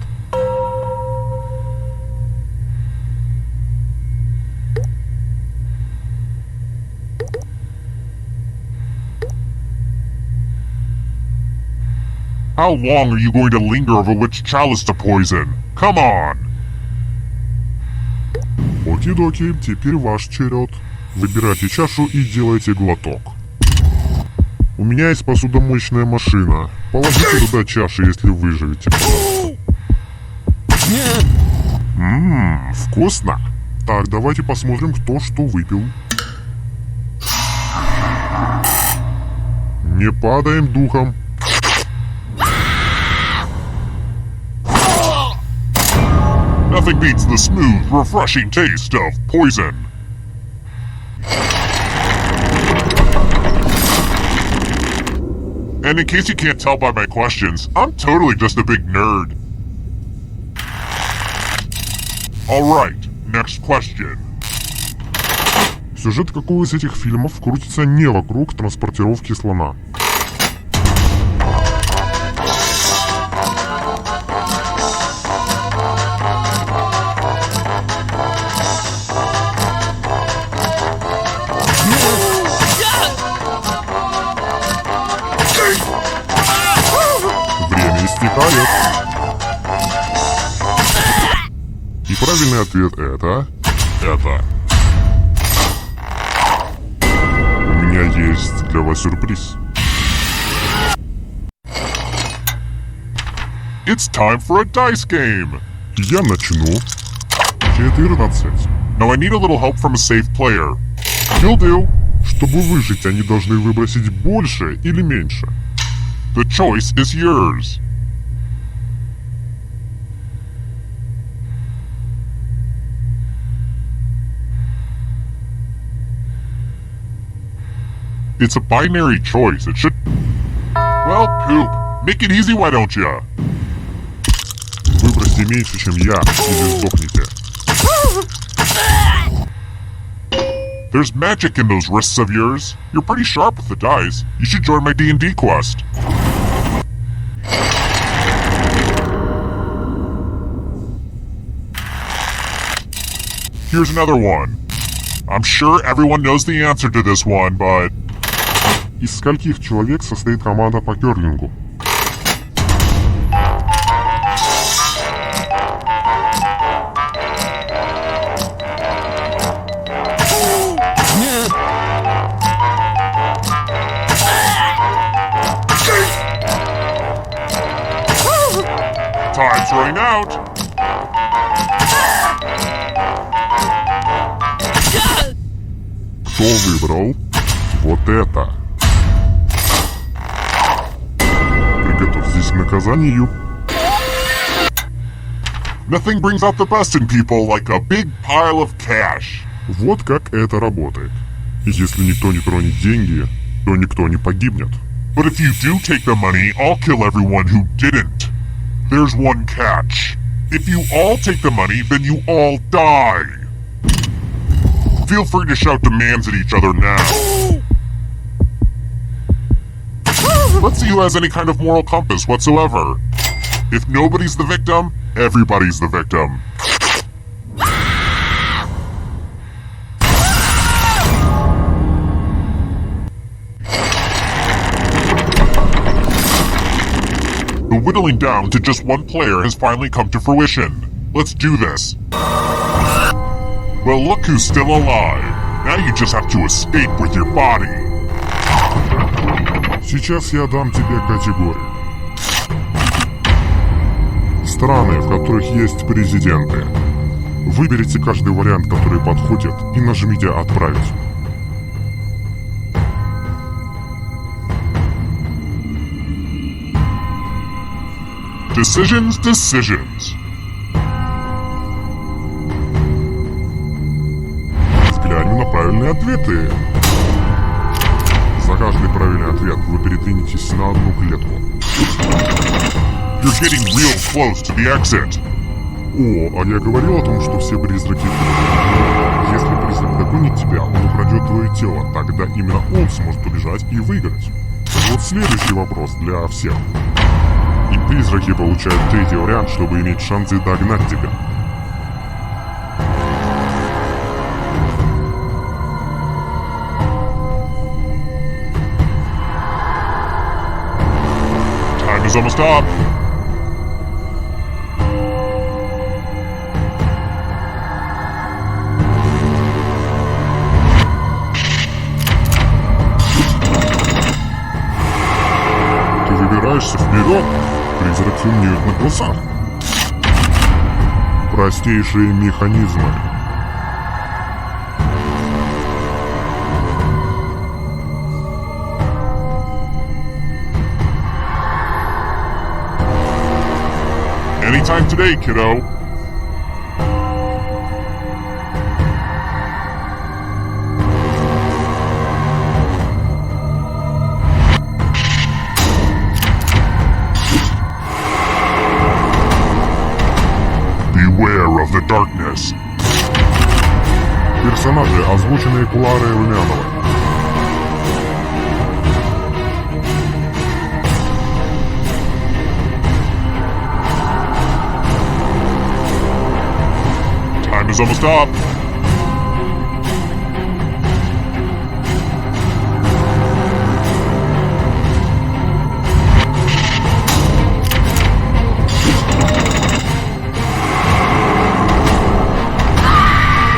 How long are you going to linger over which chalice to poison? Come on! Оки-доки, теперь ваш черед. Выбирайте чашу и делайте глоток. У меня есть посудомоечная машина. Положите туда чаши, если выживете. Вкусно. Так, давайте посмотрим, кто что выпил. Не падаем духом. Nothing beats the smooth, refreshing taste of poison. And in case you can't tell by my questions, I'm totally just a big nerd. Alright, next question. Сюжет какого из этих фильмов крутится не вокруг транспортировки слона? Время истекает. И правильный ответ это... У меня есть для вас сюрприз. It's time for a dice game. Я начну. 14. Now I need a little help from a safe player. You'll do. Чтобы выжить, они должны выбросить больше или меньше. The choice is yours. It's a binary choice. It should... Well, poop. Make it easy, why don't ya? Выиграете меньше, чем я, или сдохнете. There's magic in those wrists of yours. You're pretty sharp with the dice. You should join my D&D quest. Here's another one. I'm sure everyone knows the answer to this one, but... Из скольких человек состоит команда по керлингу? Time's running out. Кто выбрал вот это? Приготовьтесь к наказанию. Nothing brings out the best in people like a big pile of cash. Вот как это работает. Если никто не тронет деньги, то никто не погибнет. But if you do take the money, I'll kill everyone who didn't. There's one catch. If you all take the money, then you all die. Feel free to shout demands at each other now. Let's see who has any kind of moral compass whatsoever. If nobody's the victim, everybody's the victim. The whittling down to just one player has finally come to fruition. Let's do this. Well, look who's still alive. Now you just have to escape with your body. Сейчас я дам тебе категорию. Страны, в которых есть президенты. Выберите каждый вариант, который подходит, и нажмите «Отправить». Decisions. Взглянем на правильные ответы. За каждый правильный ответ вы передвинетесь на одну клетку. You're getting real close to the exit. О, а я говорил о том, что все призраки... Если призрак догонит тебя, он украдет твое тело. Тогда именно он сможет убежать и выиграть. Вот следующий вопрос для всех. И призраки получают третий вариант, чтобы иметь шансы догнать тебя. Time is almost up. Ты выбираешься вперед. Призраки умеют на глазах. Простейшие механизмы. Anytime today, kiddo. Beware of the darkness. Персонажи, озвученные Кларой Румяновой. Time is almost up.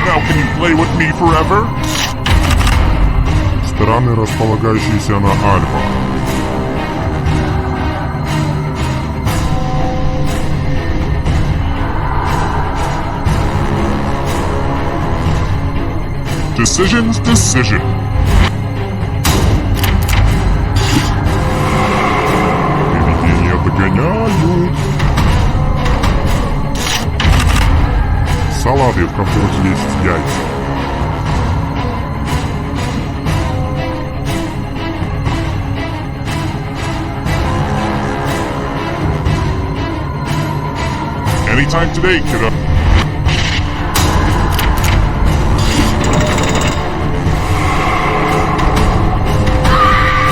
Now can you play with me forever? Страны, располагающиеся на Альпах. Decisions. Привидения догоняют. Салаты, в которых есть яйца. Anytime today, kiddo.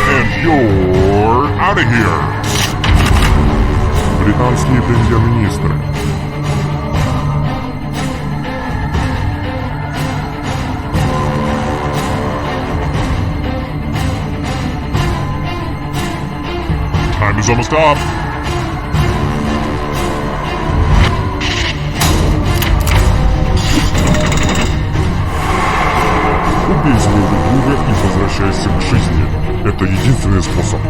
And you're out of here. Британские премьер-министры. Time is almost up. Убей своего друга и возвращайся к жизни. Это единственный способ.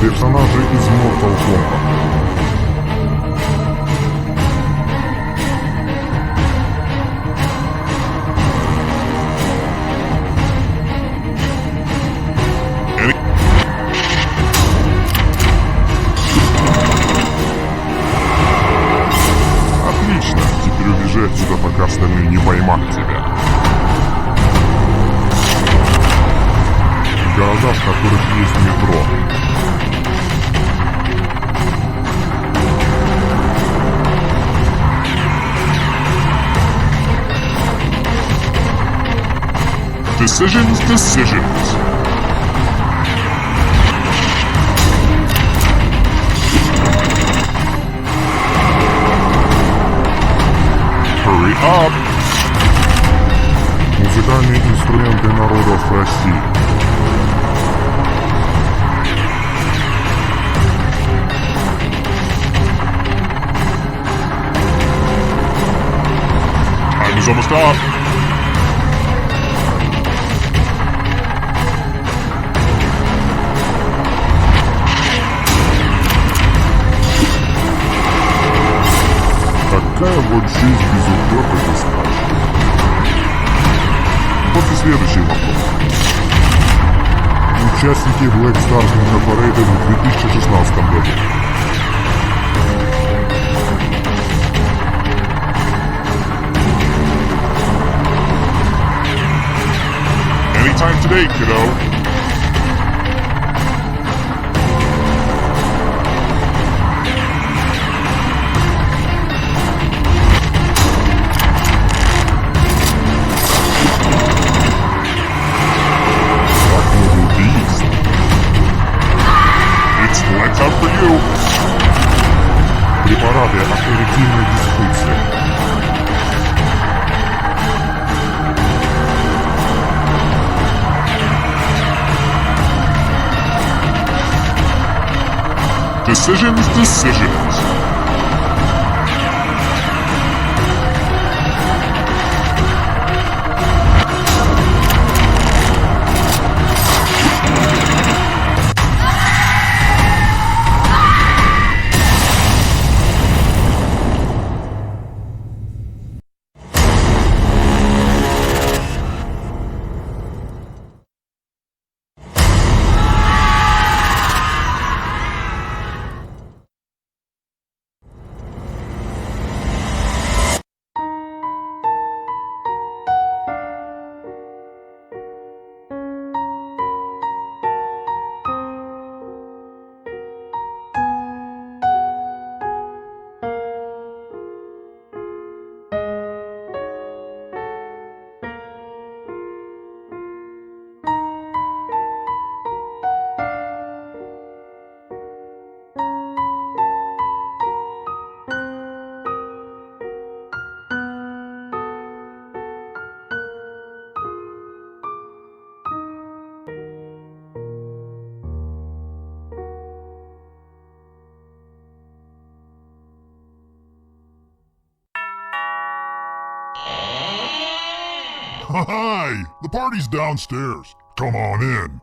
Персонажи из Mortal Kombat. Отлично, теперь убежи отсюда, пока остальные не поймали тебя. Города, в которых есть метро. Decisions. Hurry up. Музыкальные инструменты народов России. Time is almost up. Какая вот жизнь без упрека, ты скажешь? Вот и следующий вопрос. Участники Black Stars Incorporated в 2016 году. Anytime today, kiddo. It's up for you. Препараты от эректильной дисфункции. Decisions. Hi! The party's downstairs. Come on in.